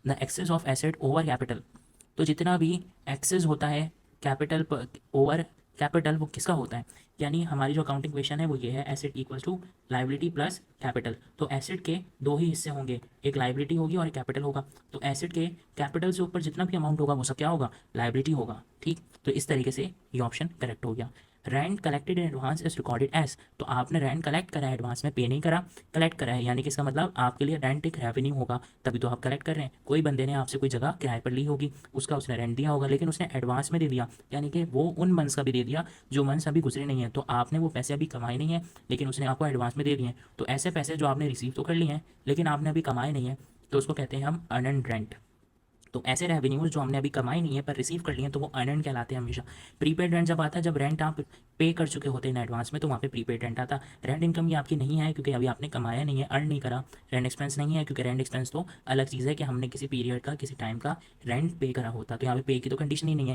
The excess of asset over capital. तो जितना भी एक्सेस होता है कैपिटल पर ओवर कैपिटल वो किसका होता है, यानी हमारी जो अकाउंटिंग क्वेश्चन है वो ये है asset equals to liability plus capital. तो एसेट के दो ही हिस्से होंगे, एक लाइबिलिटी होगी और एक कैपिटल होगा। तो एसेट के कैपिटल से ऊपर जितना भी अमाउंट होगा वो सब क्या होगा, लाइबिलिटी होगा। ठीक, तो इस तरीके से ये ऑप्शन करेक्ट हो गया। Rent collected in advance is recorded as, तो आपने रेंट कलेक्ट करा है, एडवांस में पे नहीं करा, कलेक्ट करा है, यानी कि इसका मतलब आपके लिए रेंट एक रेवेन्यू होगा, तभी तो आप कलेक्ट कर रहे हैं। कोई बंदे ने आपसे कोई जगह किराए पर ली होगी, उसका उसने रेंट दिया होगा, लेकिन उसने एडवांस में दे दिया, यानी कि वो उन मंथ्स का भी दे दिया जो मंथ्स अभी गुजरे नहीं है। तो आपने वो पैसे अभी कमाए नहीं है, लेकिन उसने आपको एडवांस में दे दिए हैं। तो ऐसे पैसे जो आपने रिसीव तो कर लिए हैं लेकिन आपने अभी कमाए नहीं है, तो उसको कहते हैं हम अर्नड रेंट। तो ऐसे रेवेन्यूज जो हमने अभी कमाई नहीं है पर रिसीव कर लिए हैं तो वो अर्नड कहलाते हैं हमेशा। प्रीपेड रेंट जब आता है, जब रेंट आप पे कर चुके होते हैं एडवांस में, तो वहाँ पे प्रीपेड रेंट आता। रेंट इनकम ये आपकी नहीं है क्योंकि अभी आपने कमाया नहीं है, अर्न नहीं करा। रेंट एक्सपेंस नहीं है क्योंकि रेंट एक्सपेंस तो अलग चीज़ है कि हमने किसी पीरियड का किसी टाइम का रेंट पे करा होता, तो यहाँ पे पे की तो कंडीशन ही नहीं है।